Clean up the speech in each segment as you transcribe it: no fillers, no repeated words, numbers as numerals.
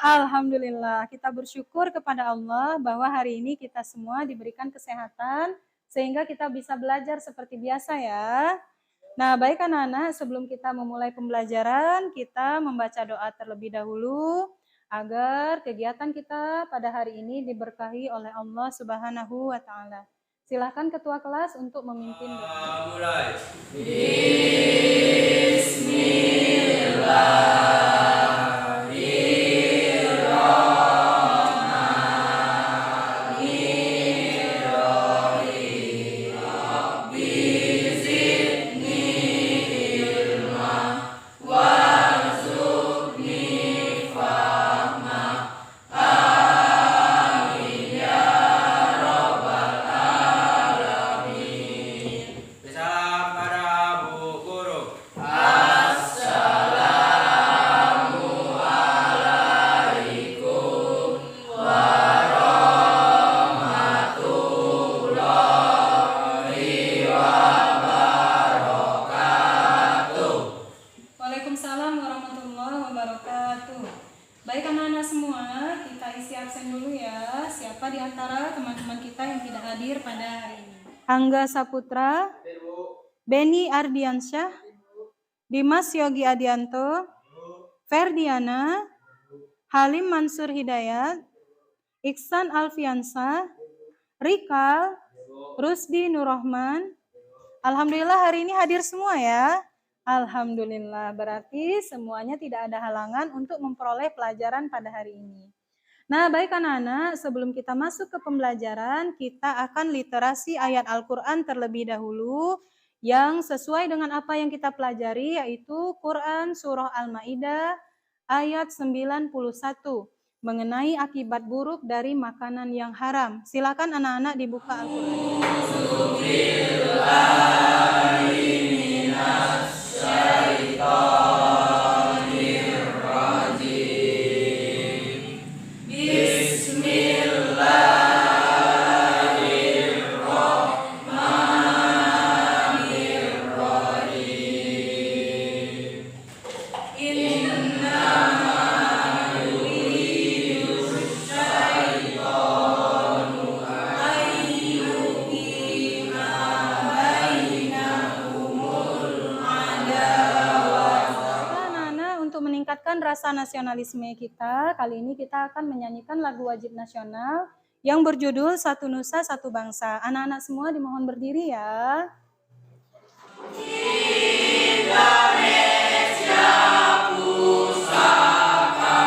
Alhamdulillah, kita bersyukur kepada Allah bahwa hari ini kita semua diberikan kesehatan sehingga kita bisa belajar seperti biasa ya. Nah, baik anak-anak, sebelum kita memulai pembelajaran, kita membaca doa terlebih dahulu agar kegiatan kita pada hari ini diberkahi oleh Allah Subhanahu wa taala. Silakan ketua kelas untuk memimpin doa. Mulai. Bismillah. Waalaikumsalam warahmatullahi wabarakatuh. Baik anak-anak semua, kita isi absen dulu ya. Siapa di antara teman-teman kita yang tidak hadir pada hari ini? Angga Saputra, Beni Ardiansyah, Dimas Yogi Adianto, Ferdiana, Halim Mansur Hidayat, Iksan Alfiansah, Rikal, Rusdi Nurrahman. Alhamdulillah hari ini hadir semua ya. Alhamdulillah, berarti semuanya tidak ada halangan untuk memperoleh pelajaran pada hari ini. Nah, baik anak-anak, sebelum kita masuk ke pembelajaran, kita akan literasi ayat Al-Quran terlebih dahulu yang sesuai dengan apa yang kita pelajari, yaitu Quran Surah Al-Ma'idah ayat 91 mengenai akibat buruk dari makanan yang haram. Silakan anak-anak dibuka Al-Quran. Rasa nasionalisme kita, kali ini kita akan menyanyikan lagu wajib nasional yang berjudul Satu Nusa Satu Bangsa. Anak-anak semua dimohon berdiri ya. Indonesia pusaka,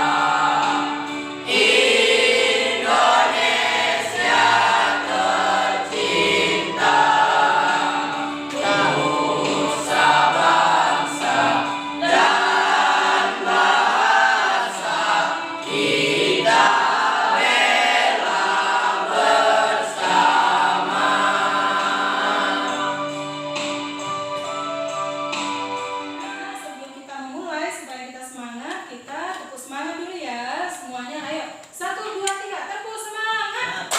Indonesia tercinta, nusa bangsa dan bahasa kita bela bersama. Sebelum kita mulai, supaya kita semangat, kita tepuk semangat dulu ya. Semuanya ayo. 1, 2, 3, tepuk semangat.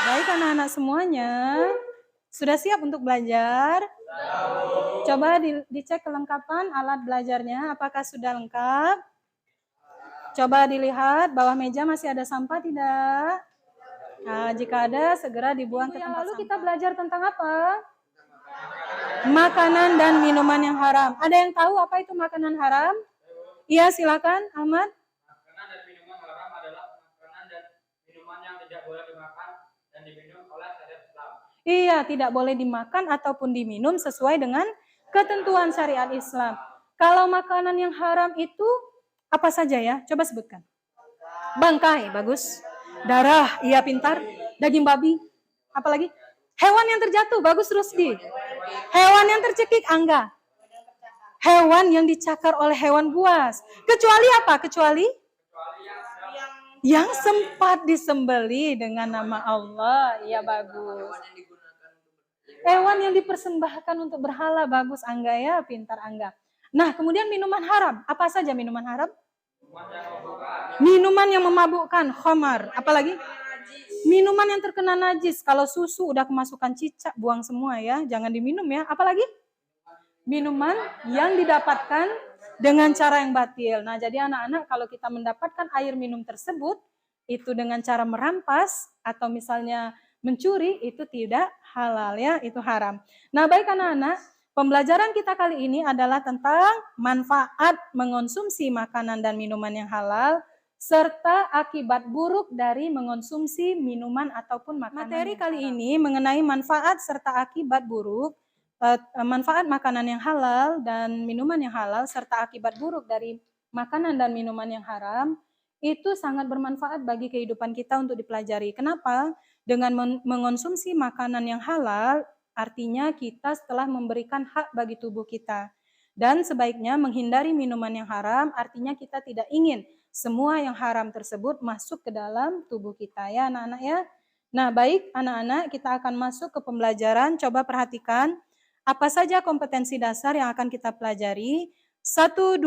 Baik anak-anak semuanya, sudah siap untuk belajar? Coba dicek kelengkapan alat belajarnya, apakah sudah lengkap? Coba dilihat bawah meja masih ada sampah tidak? Nah, jika ada segera dibuang ke tempat sampah. Kita belajar tentang apa? Makanan dan minuman yang haram. Ada yang tahu apa itu makanan haram? Iya, silakan Ahmad. Makanan dan minuman haram adalah makanan dan minuman yang tidak boleh dimakan dan diminum oleh syariat Islam. Iya, tidak boleh dimakan ataupun diminum sesuai dengan ketentuan syariat Islam. Kalau makanan yang haram itu apa saja ya? Coba sebutkan. Bangkai, bagus. Darah, iya pintar. Daging babi, apalagi? Hewan yang terjatuh, bagus Rusdi. Hewan yang tercekik, Angga. Hewan yang dicakar oleh hewan buas. Kecuali apa? Kecuali yang sempat disembeli dengan nama Allah. Iya, bagus. Hewan yang dipersembahkan untuk berhala, bagus Angga ya, pintar Angga. Nah, kemudian minuman haram. Apa saja minuman haram? Minuman yang memabukkan, khamar. Apalagi? Minuman yang terkena najis. Kalau susu udah kemasukan cicak, buang semua ya. Jangan diminum ya. Apalagi? minuman yang didapatkan dengan cara yang batil. Nah, jadi anak-anak kalau kita mendapatkan air minum tersebut itu dengan cara merampas atau misalnya mencuri, itu tidak halal ya, itu haram. Nah, baik anak-anak, pembelajaran kita kali ini adalah tentang manfaat mengonsumsi makanan dan minuman yang halal serta akibat buruk dari mengonsumsi minuman ataupun makanan. Materi kali ini mengenai manfaat serta akibat buruk, manfaat makanan yang halal dan minuman yang halal serta akibat buruk dari makanan dan minuman yang haram itu sangat bermanfaat bagi kehidupan kita untuk dipelajari. Kenapa? Dengan mengonsumsi makanan yang halal, artinya kita telah memberikan hak bagi tubuh kita. Dan sebaiknya menghindari minuman yang haram, artinya kita tidak ingin semua yang haram tersebut masuk ke dalam tubuh kita ya anak-anak ya. Nah baik anak-anak, kita akan masuk ke pembelajaran. Coba perhatikan apa saja kompetensi dasar yang akan kita pelajari. 1.12.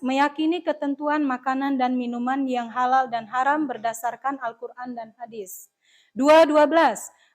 Meyakini ketentuan makanan dan minuman yang halal dan haram berdasarkan Al-Quran dan hadis. 2.12.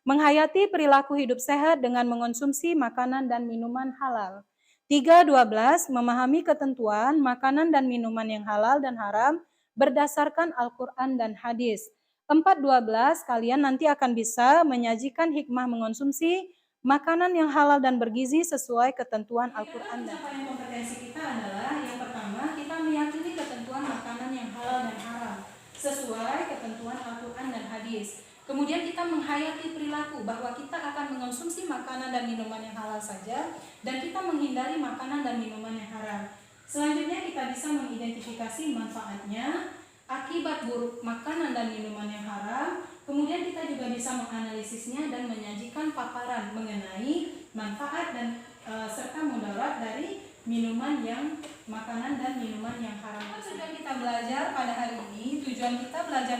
Menghayati perilaku hidup sehat dengan mengonsumsi makanan dan minuman halal. 3.12. Memahami ketentuan makanan dan minuman yang halal dan haram berdasarkan Al-Quran dan hadis. 4.12. Kalian nanti akan bisa menyajikan hikmah mengonsumsi makanan yang halal dan bergizi sesuai ketentuan Al-Quran dan hadis. Kompetensi kita adalah yang pertama, kita meyakini ketentuan makanan yang halal dan haram sesuai ketentuan Al-Quran dan hadis. Kemudian kita menghayati perilaku bahwa kita akan mengonsumsi makanan dan minuman yang halal saja dan kita menghindari makanan dan minuman yang haram. Selanjutnya kita bisa mengidentifikasi manfaatnya, akibat buruk makanan dan minuman yang haram. Kemudian kita juga bisa menganalisisnya dan menyajikan paparan mengenai manfaat dan serta mudarat dari minuman yang makanan dan minuman yang haram. Tujuan kita belajar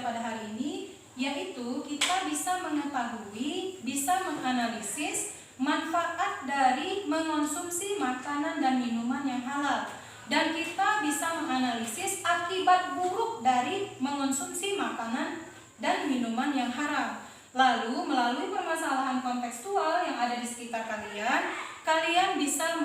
pada hari ini, yaitu kita bisa mengetahui, bisa menganalisis manfaat dari mengonsumsi makanan dan minuman yang halal. Dan kita bisa menganalisis akibat buruk dari mengonsumsi makanan dan minuman yang haram. Lalu melalui permasalahan kontekstual yang ada di sekitar kalian, kalian bisa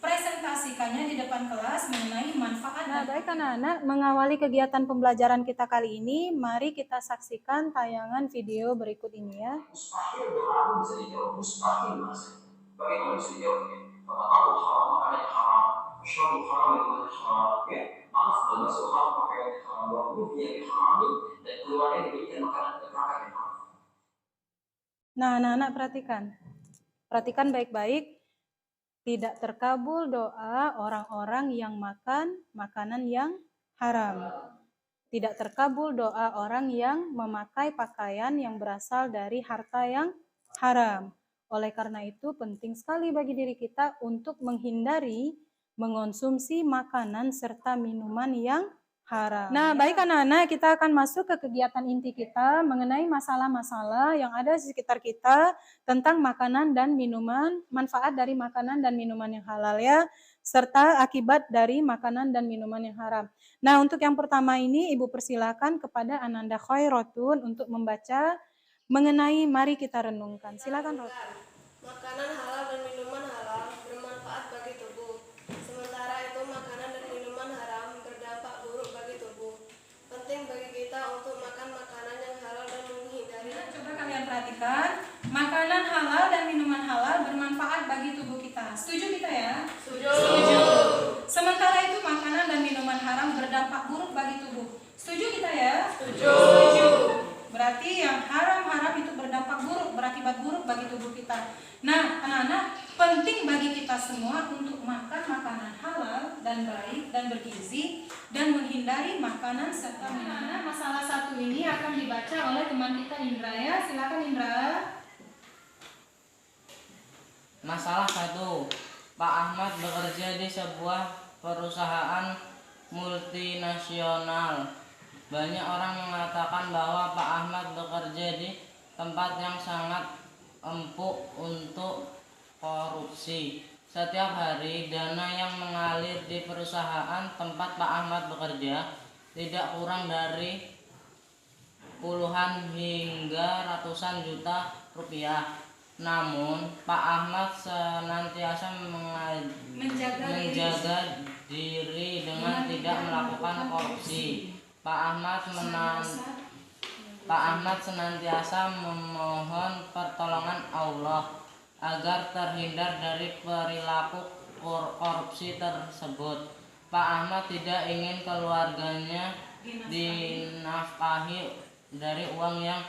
presentasikannya di depan kelas mengenai manfaat. Nah, baik anak-anak, mengawali kegiatan pembelajaran kita kali ini, mari kita saksikan tayangan video berikut ini ya. Mustahil doa bisa dijawab, mustahil mas. Bagaimana bisa dijawabnya? Kata aku haram, makanya haram. Syarul haram yang haram, ya. Maaf, termasuk haram pakaian haram, walaupun dia haram dan keluarnya diberikan makanan neraka yang haram. Nah, anak-anak perhatikan baik-baik. Tidak terkabul doa orang-orang yang makan makanan yang haram. Tidak terkabul doa orang yang memakai pakaian yang berasal dari harta yang haram. Oleh karena itu penting sekali bagi diri kita untuk menghindari mengonsumsi makanan serta minuman yang haram. Nah, baik anak-anak, kita akan masuk ke kegiatan inti kita mengenai masalah-masalah yang ada di sekitar kita tentang makanan dan minuman, manfaat dari makanan dan minuman yang halal ya, serta akibat dari makanan dan minuman yang haram. Nah, untuk yang pertama ini Ibu persilakan kepada Ananda Khairotun untuk membaca mengenai mari kita renungkan. Silakan Rotun. Makanan halal dan minuman halal bermanfaat bagi tubuh. Sementara itu makanan dan minuman haram berdampak buruk bagi tubuh. Penting bagi kita untuk makan makanan yang halal dan menghindari. Coba kalian perhatikan, makanan halal dan minuman halal bermanfaat bagi tubuh kita. Setuju kita ya? Setuju. Sementara itu makanan dan minuman haram berdampak buruk bagi tubuh. Setuju kita ya? Setuju. Berarti yang haram-haram itu berdampak buruk, berakibat buruk bagi tubuh kita. Nah, anak-anak, penting bagi kita semua untuk makan makanan halal dan baik dan bergizi dan menghindari makanan serta minuman. Masalah satu ini akan dibaca oleh teman kita Indra ya. Silakan Indra. Masalah 1. Pak Ahmad bekerja di sebuah perusahaan multinasional. Banyak orang mengatakan bahwa Pak Ahmad bekerja di tempat yang sangat empuk untuk korupsi. Setiap hari dana yang mengalir di perusahaan tempat Pak Ahmad bekerja tidak kurang dari puluhan hingga ratusan juta rupiah. Namun, Pak Ahmad senantiasa menjaga diri dengan tidak melakukan korupsi. Pak Ahmad senantiasa memohon pertolongan Allah agar terhindar dari perilaku korupsi tersebut. Pak Ahmad tidak ingin keluarganya dinafkahi dari uang yang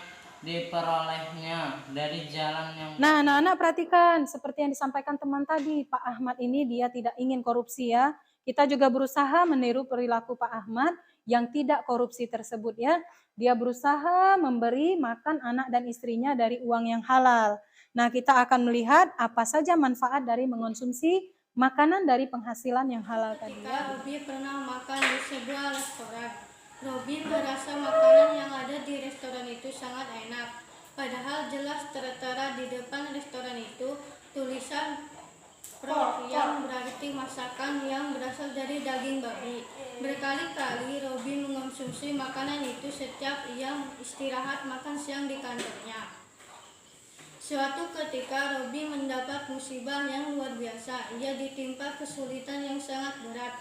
diperolehnya dari jalan yang... Nah, anak-anak perhatikan seperti yang disampaikan teman tadi, Pak Ahmad ini dia tidak ingin korupsi ya. Kita juga berusaha meniru perilaku Pak Ahmad yang tidak korupsi tersebut ya. Dia berusaha memberi makan anak dan istrinya dari uang yang halal. Nah, kita akan melihat apa saja manfaat dari mengonsumsi makanan dari penghasilan yang halal tadi ya. Robi pernah makan di sebuah restoran. Robi merasa makanan yang ada di restoran itu sangat enak. Padahal jelas tertera di depan restoran itu tulisan pro yang berarti masakan yang berasal dari daging babi. Berkali-kali Robi mengonsumsi makanan itu setiap ia istirahat makan siang di kantornya. Suatu ketika Robi mendapat musibah yang luar biasa. Ia ditimpa kesulitan yang sangat berat.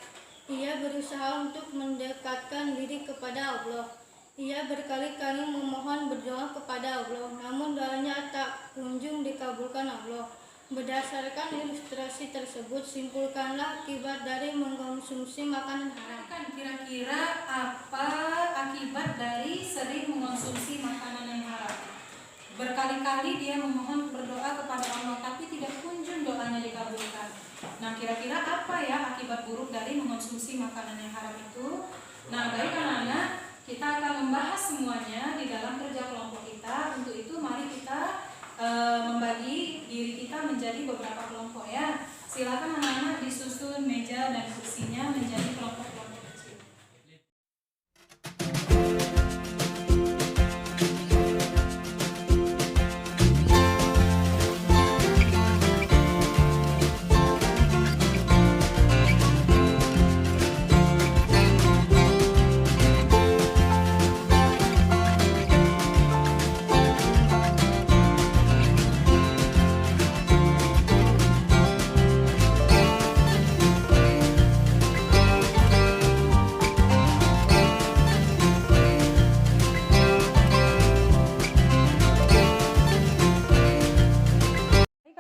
Ia berusaha untuk mendekatkan diri kepada Allah. Ia berkali-kali memohon berdoa kepada Allah, namun doanya tak kunjung dikabulkan Allah. Berdasarkan ilustrasi tersebut, simpulkanlah akibat dari mengkonsumsi makanan haram. Kira-kira apa akibat dari sering mengonsumsi makanan yang haram? Berkali-kali dia memohon berdoa kepada Allah, tapi tidak kunjung doanya dikabulkan. Nah, kira-kira apa ya akibat buruk dari mengonsumsi makanan yang haram itu? Nah, baik anak-anak, kita akan membahas semuanya di dalam kerja kelompok kita. Untuk itu, mari kita membagi diri kita menjadi beberapa kelompok ya. Silakan anak-anak disusun meja dan kursinya menjadi kelompok-kelompok kecil.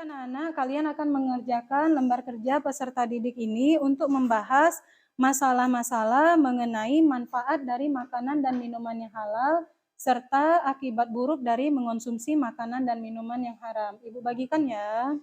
Anak-anak, kalian akan mengerjakan lembar kerja peserta didik ini untuk membahas masalah-masalah mengenai manfaat dari makanan dan minuman yang halal serta akibat buruk dari mengonsumsi makanan dan minuman yang haram. Ibu bagikan ya.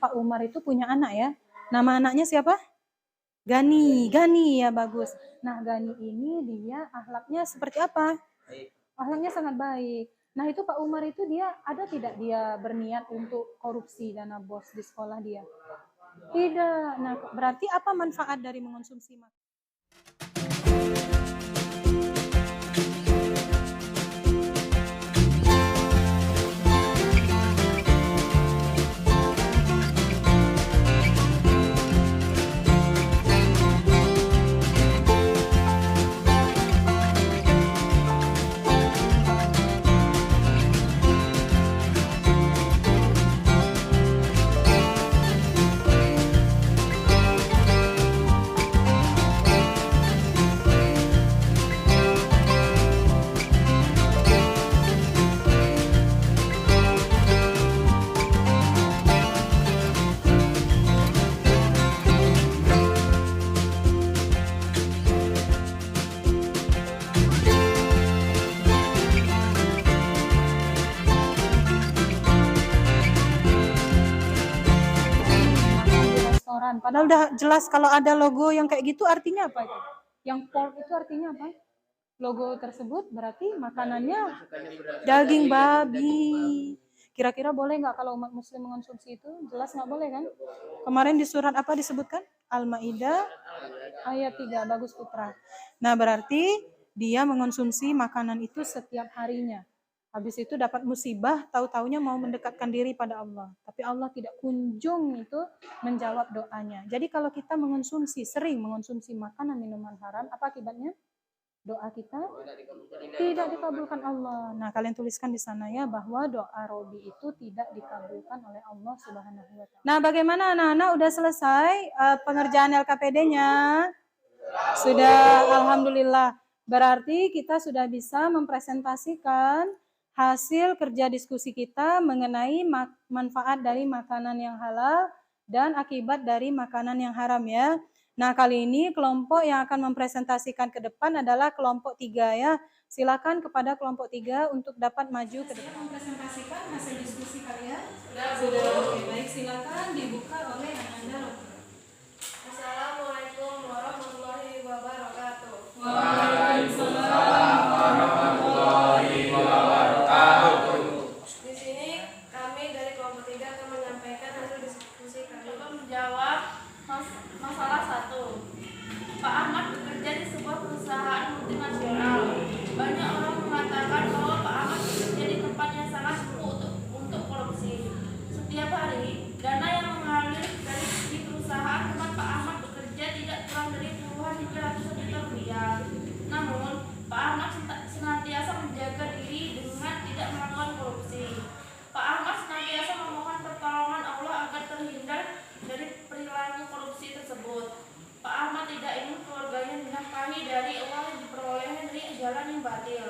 Pak Umar itu punya anak ya. Nama anaknya siapa? Gani. Gani ya, bagus. Nah, Gani ini dia akhlaknya seperti apa? Akhlaknya sangat baik. Nah, itu Pak Umar itu dia ada tidak dia berniat untuk korupsi dana bos di sekolah dia? Tidak. Nah, berarti apa manfaat dari mengonsumsi makanan? Padahal udah jelas kalau ada logo yang kayak gitu artinya apa itu? Yang pork itu artinya apa? Logo tersebut berarti makanannya daging babi. Kira-kira boleh nggak kalau umat muslim mengonsumsi itu? Jelas nggak boleh kan? Kemarin di surat apa disebutkan? Al-Maidah ayat 3. Bagus Putra. Nah berarti dia mengonsumsi makanan itu setiap harinya. Habis itu dapat musibah, tahu-taunya mau mendekatkan diri pada Allah. Tapi Allah tidak kunjung itu menjawab doanya. Jadi kalau kita sering mengonsumsi makanan minuman haram, apa akibatnya? Doa kita tidak dikabulkan Allah. Nah, kalian tuliskan di sana ya bahwa doa Robi itu tidak dikabulkan oleh Allah Subhanahu wa taala. Nah, bagaimana anak-anak udah selesai pengerjaan LKPD-nya? Sudah, alhamdulillah. Berarti kita sudah bisa mempresentasikan hasil kerja diskusi kita mengenai manfaat dari makanan yang halal dan akibat dari makanan yang haram ya. Nah, kali ini kelompok yang akan mempresentasikan ke depan adalah kelompok 3 ya. Silakan kepada kelompok 3 untuk dapat maju ke depan. Mempresentasikan hasil diskusi kalian? Sudah. Oke, baik, silakan dibuka oleh Anda. Assalamualaikum warahmatullahi wabarakatuh. Waalaikumsalam warahmatullahi wabarakatuh. Di sini kami dari kelompok 3 akan menyampaikan hasil diskusi kami. Menjawab masalah 1. Pak Ahmad bekerja di sebuah perusahaan multinasional. Banyak orang mengatakan bahwa Pak Ahmad bekerja di tempat yang sangat empuk untuk korupsi. Setiap hari, dana yang mengalir dari di perusahaan tempat Pak Ahmad bekerja tidak kurang dari puluhan hingga ratusan juta rupiah. Namun, Pak Ahmad senantiasa menjaga diri dengan tidak melakukan korupsi. Pak Ahmad senantiasa memohon pertolongan Allah agar terhindar dari perilaku korupsi tersebut. Pak Ahmad tidak ingin keluarganya dinafkahi dari uang yang diperoleh dari jalan yang batil.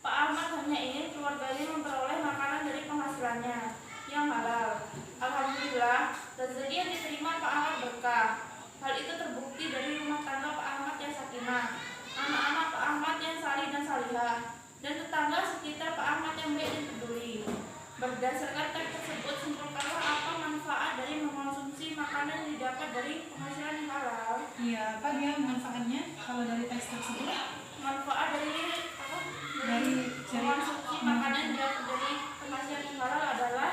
Pak Ahmad hanya ingin keluarganya memperoleh makanan dari penghasilannya yang halal. Alhamdulillah, rezeki yang diterima Pak Ahmad berkah. Hal itu terbukti dari rumah tangga Pak Ahmad yang sakinah, anak-anak Pak Ahmad yang salih dan salihah, dan tetangga sekitar Pak Ahmad yang baik dan peduli. Berdasarkan teks tersebut, simpulkanlah apa manfaat dari mengonsumsi makanan yang didapat dari penghasilan yang halal. Iya, apa dia manfaatnya kalau dari teks tersebut? Manfaat dari apa? Dari mengonsumsi makanan yang didapat dari penghasilan yang halal adalah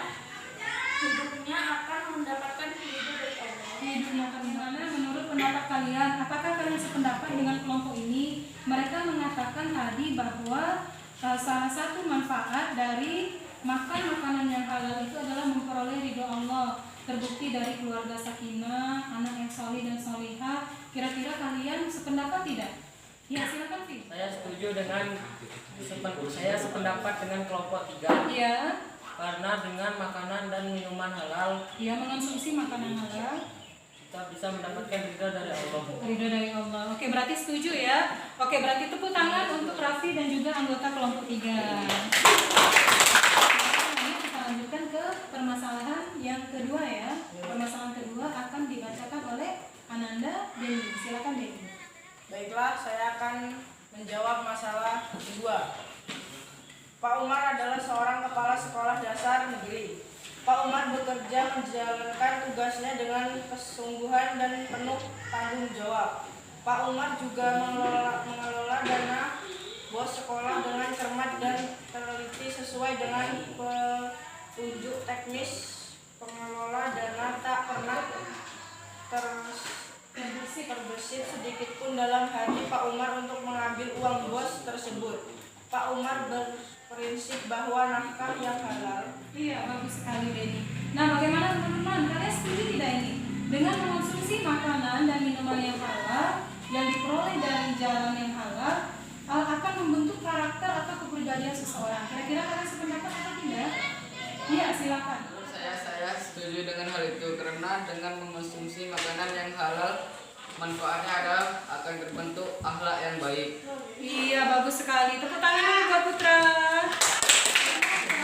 hidupnya akan mendapatkan ridho dari Allah. Hidupnya akan gimana menurut pendapat kalian? Apakah kalian sependapat dengan kelompok ini? Mereka mengatakan tadi bahwa salah satu manfaat dari makan makanan yang halal itu adalah memperoleh ridho Allah. Terbukti dari keluarga sakinah, anak yang salih dan salihah. Kira-kira kalian sependapat tidak? Ya, silakan Fi. Saya sependapat dengan kelompok 3. Iya. Karena dengan makanan dan minuman halal, Iya, mengonsumsi makanan halal kita bisa mendapatkan ridho dari Allah. ridho dari Allah. Oke, berarti setuju ya. Oke, berarti tepuk tangan untuk Raffi dan juga anggota kelompok 3. Nah, kita lanjutkan ke permasalahan yang kedua ya. Permasalahan kedua akan dibacakan oleh Ananda Deni. Silakan Deni. Baiklah, saya akan menjawab masalah kedua. Pak Umar adalah seorang kepala sekolah dasar negeri. Pak Umar bekerja menjalankan tugasnya dengan kesungguhan dan penuh tanggung jawab. Pak Umar juga mengelola dana bos sekolah dengan cermat dan teliti sesuai dengan petunjuk teknis pengelola dana. Tak pernah terbersit sedikit pun dalam hati Pak Umar untuk mengambil uang bos tersebut. Pak Umar berprinsip bahwa nafkah yang halal. Iya, bagus sekali Deni. Nah, bagaimana teman-teman? Kalian setuju tidak ini? Dengan mengonsumsi makanan dan minuman yang halal yang diperoleh dari jalan yang halal akan membentuk karakter atau kepribadian seseorang. Kira-kira kalian sependapat atau tidak? Iya, silakan. Saya setuju dengan hal itu karena dengan mengonsumsi makanan yang halal manfaatnya adalah akan terbentuk akhlak yang baik. Iya, bagus sekali. Tepuk tangan dulu buat Putra.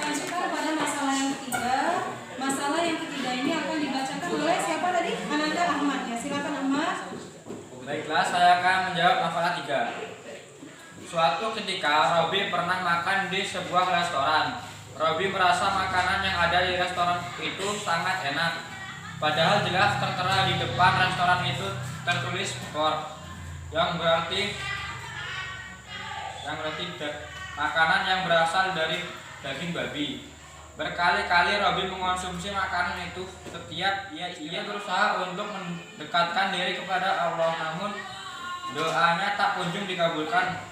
Lanjutkan pada masalah yang ketiga. Masalah yang ketiga ini akan dibacakan oleh siapa tadi? Ananda Ahmad ya. Silakan Ahmad. Baiklah, saya akan menjawab masalah 3. Suatu ketika Robi pernah makan di sebuah restoran. Robi merasa makanan yang ada di restoran itu sangat enak. Padahal jelas tertera di depan restoran itu tertulis pork, yang berarti makanan yang berasal dari daging babi. Berkali-kali Robin mengonsumsi makanan itu. Setiap ia berusaha untuk mendekatkan diri kepada Allah, namun doanya tak kunjung dikabulkan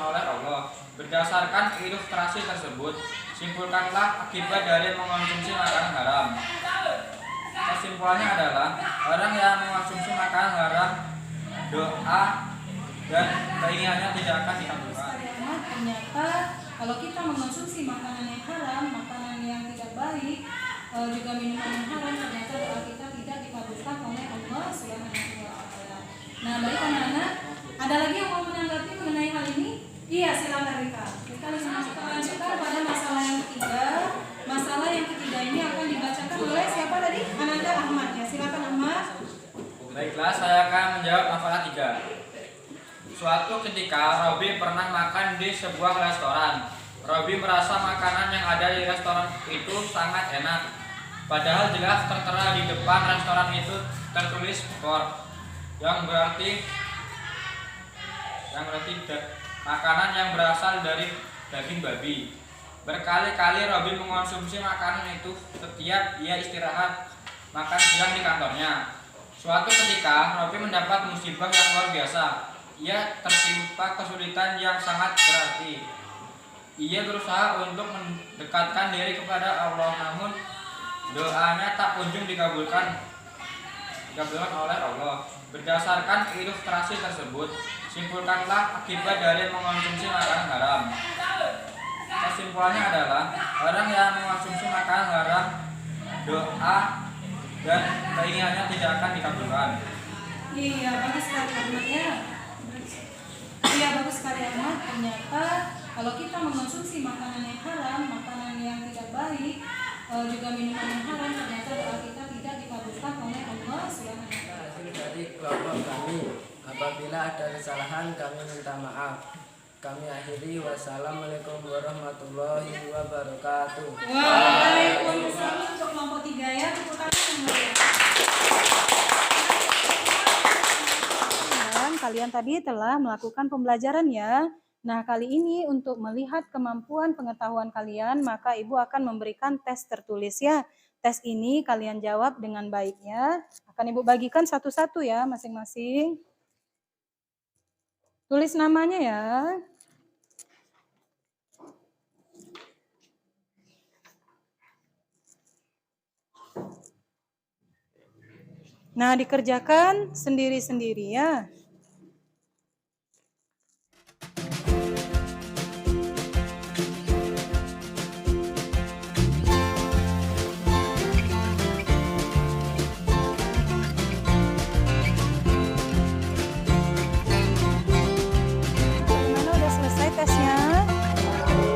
oleh Allah. Berdasarkan ilustrasi tersebut, simpulkanlah akibat dari mengonsumsi makanan haram. Kesimpulannya adalah orang yang mengonsumsi makanan haram, doa dan keinginannya tidak akan dikabulkan. Ternyata kalau kita mengonsumsi makanan yang haram, makanan yang tidak baik, juga minuman yang haram, ternyata doa kita tidak dikabulkan oleh Allah Subhanahu wa Ta'ala. Nah, baik anak-anak, ada lagi yang mau menanggapi mengenai hal ini? Iya, silakan Rika. Kita lanjutkan pada masalah yang ketiga. Masalah yang ketiga ini akan dibacakan oleh siapa tadi? Ananda Ahmad. Ya, silakan Ahmad. Baiklah, saya akan menjawab masalah 3. Suatu ketika Robi pernah makan di sebuah restoran. Robi merasa makanan yang ada di restoran itu sangat enak. Padahal jelas tertera di depan restoran itu tertulis pork, yang berarti makanan yang berasal dari daging babi. Berkali-kali Robi mengonsumsi makanan itu setiap ia istirahat makan siang di kantornya. Suatu ketika Robi mendapat musibah yang luar biasa. Ia tertimpa kesulitan yang sangat berarti. Ia berusaha untuk mendekatkan diri kepada Allah, namun doanya tak kunjung dikabulkan oleh Allah. Berdasarkan ilustrasi tersebut, simpulkanlah akibat dari mengonsumsi makanan haram. Kesimpulannya adalah orang yang mengonsumsi makanan haram, doa dan keinginannya tidak akan dikabulkan. Iya, bagus sekali Ahmad ya. Iya, bagus sekali Ahmad. Ternyata kalau kita mengonsumsi makanan yang haram, makanan yang tidak baik, juga minuman yang haram, ternyata doa kita tidak dikabulkan oleh Allah Subhanahu wa Ta'ala. Dari kelompok kami, apabila ada kesalahan kami minta maaf. Kami akhiri. Wassalamualaikum warahmatullahi wabarakatuh. Waalaikumsalam. Untuk kelompok 3 ya, tepuk tangan yang meriah. Kalian tadi telah melakukan pembelajaran ya. Nah, kali ini untuk melihat kemampuan pengetahuan kalian, maka Ibu akan memberikan tes tertulis ya. Tes ini kalian jawab dengan baiknya. Akan Ibu bagikan satu-satu ya, masing-masing. Tulis namanya ya. Nah, dikerjakan sendiri-sendiri ya.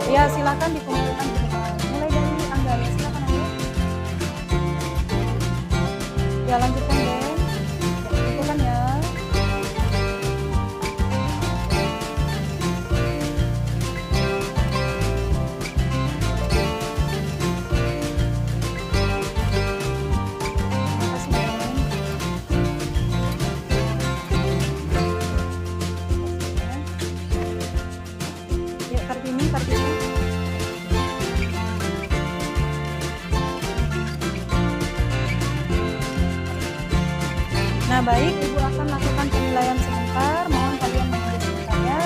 Ya, silakan dikumpulkan di depan. Mulai dari Angga ya, silakan Angga. Ya, lanjutkan Den. Kumpulkan ya. Makasih Den. Ya, Kartini. Nah, baik, Ibu akan lakukan penilaian sebentar. Mohon kalian menunggu sebentar ya.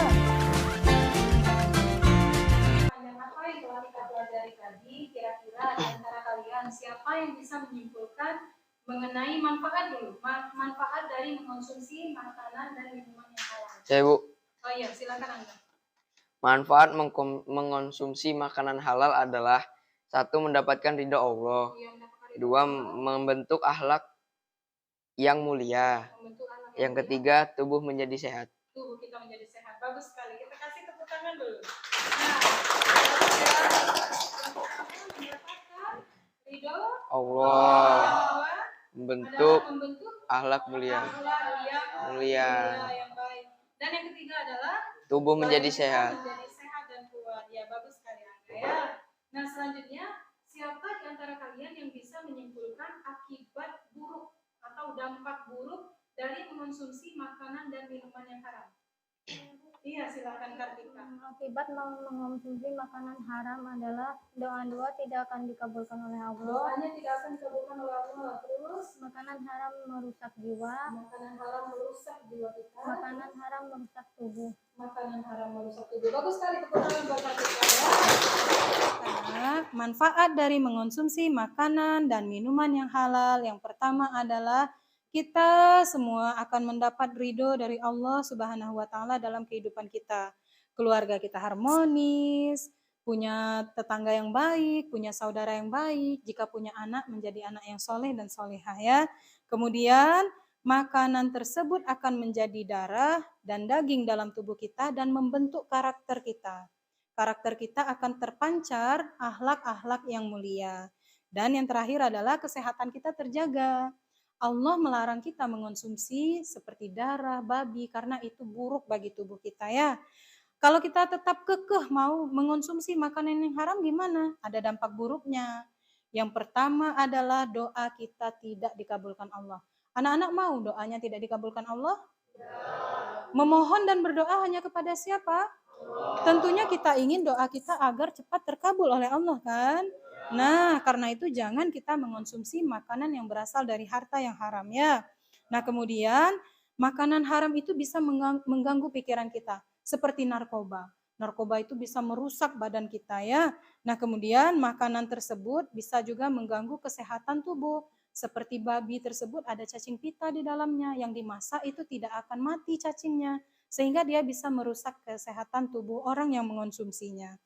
Apa yang telah kita pelajari tadi, kira-kira di antara kalian siapa yang bisa menyimpulkan mengenai manfaat dulu? Manfaat dari mengkonsumsi makanan dan minuman yang halal. Saya Bu. Oh iya, silakan Angga. Manfaat mengkonsumsi makanan halal adalah 1. Mendapatkan ridha Allah. 2. Membentuk akhlak yang mulia. Yang ketiga, tubuh menjadi sehat. Tubuh kita menjadi sehat. Bagus sekali. Kita kasih tepuk tangan dulu. Nah, ridho Allah membentuk akhlak mulia. Yang baik. Dan yang ketiga adalah Tubuh menjadi sehat. Menjadi sehat dan kuat. Ya, bagus sekali Angga ya. Nah, selanjutnya siapa di antara kalian yang bisa menyimpulkan apa mengonsumsi makanan dan minuman yang haram? Iya, silakan Kartika. Akibat mengonsumsi makanan haram adalah doa-doa tidak akan dikabulkan oleh Allah. Doanya tidak akan dikabulkan oleh Allah. Terus Makanan haram merusak jiwa. makanan haram merusak jiwa kita. Makanan haram merusak tubuh. Makanan haram merusak tubuh. Bagus sekali, tepuk tangan buat Kartika ya. Nah, manfaat dari mengonsumsi makanan dan minuman yang halal yang pertama adalah kita semua akan mendapat ridho dari Allah Subhanahu wa Ta'ala dalam kehidupan kita. Keluarga kita harmonis, punya tetangga yang baik, punya saudara yang baik, jika punya anak menjadi anak yang soleh dan solehah ya. Kemudian makanan tersebut akan menjadi darah dan daging dalam tubuh kita dan membentuk karakter kita. Karakter kita akan terpancar akhlak-akhlak yang mulia. Dan yang terakhir adalah kesehatan kita terjaga. Allah melarang kita mengonsumsi seperti darah, babi, karena itu buruk bagi tubuh kita ya. Kalau kita tetap kekeh mau mengonsumsi makanan yang haram gimana? Ada dampak buruknya. Yang pertama adalah doa kita tidak dikabulkan Allah. Anak-anak mau doanya tidak dikabulkan Allah? Memohon dan berdoa hanya kepada siapa? Tentunya kita ingin doa kita agar cepat terkabul oleh Allah kan? Nah, karena itu jangan kita mengonsumsi makanan yang berasal dari harta yang haram ya. Nah, kemudian makanan haram itu bisa mengganggu pikiran kita, seperti narkoba. Narkoba itu bisa merusak badan kita ya. Nah, kemudian makanan tersebut bisa juga mengganggu kesehatan tubuh. Seperti babi tersebut ada cacing pita di dalamnya, yang dimasak itu tidak akan mati cacingnya, sehingga dia bisa merusak kesehatan tubuh orang yang mengonsumsinya.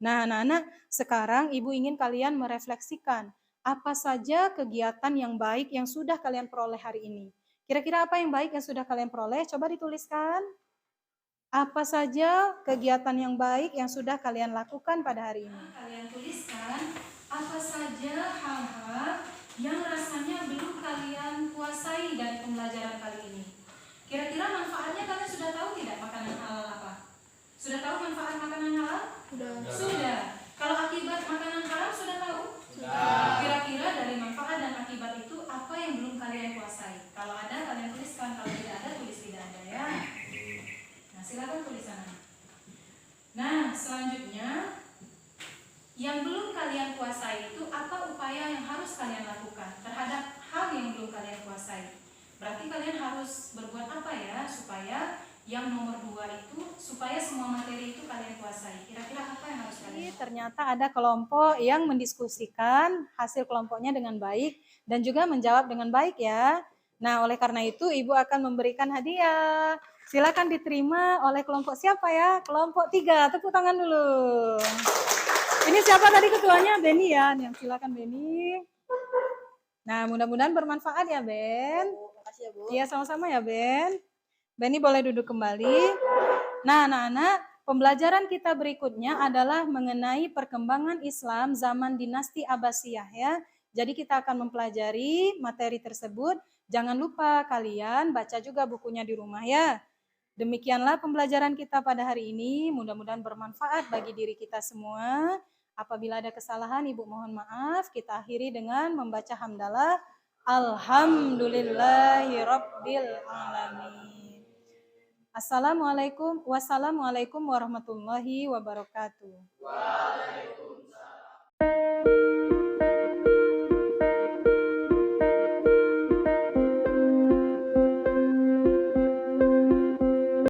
Nah, anak-anak, sekarang Ibu ingin kalian merefleksikan apa saja kegiatan yang baik yang sudah kalian peroleh hari ini. Kira-kira apa yang baik yang sudah kalian peroleh? Coba dituliskan. Apa saja kegiatan yang baik yang sudah kalian lakukan pada hari ini? Kalian tuliskan apa saja hal-hal yang rasanya belum kalian kuasai dari pembelajaran kali ini. Kira-kira manfaatnya kalian sudah tahu tidak makanan halal apa? Sudah tahu manfaat makanan halal? Sudah. Kalau akibat makanan haram sudah tahu? Sudah. Kira-kira dari manfaat dan akibat itu apa yang belum kalian kuasai? Kalau ada kalian tuliskan, kalau tidak ada tulis tidak ada ya. Nah, silakan tulis sana. Nah, selanjutnya yang belum kalian kuasai itu apa upaya yang harus kalian lakukan terhadap hal yang belum kalian kuasai? Berarti kalian harus berbuat apa ya supaya yang nomor 2 itu, supaya semua materi itu kalian kuasai. Kira-kira apa yang harus kalian? Ternyata ada kelompok yang mendiskusikan hasil kelompoknya dengan baik dan juga menjawab dengan baik ya. Nah, oleh karena itu Ibu akan memberikan hadiah. Silakan diterima oleh kelompok siapa ya? Kelompok 3. Tepuk tangan dulu. Ini siapa tadi ketuanya? Beni ya. Yang silakan Beni. Nah, mudah-mudahan bermanfaat ya, Ben. Makasih ya, Bu. Iya, sama-sama ya, Ben. Beni boleh duduk kembali. Nah, anak-anak, pembelajaran kita berikutnya adalah mengenai perkembangan Islam zaman dinasti Abbasiyah ya. Jadi kita akan mempelajari materi tersebut. Jangan lupa kalian baca juga bukunya di rumah ya. Demikianlah pembelajaran kita pada hari ini. Mudah-mudahan bermanfaat bagi diri kita semua. Apabila ada kesalahan, Ibu mohon maaf. Kita akhiri dengan membaca hamdalah. Alhamdulillahirabbil alamin. Wassalamualaikum warahmatullahi wabarakatuh.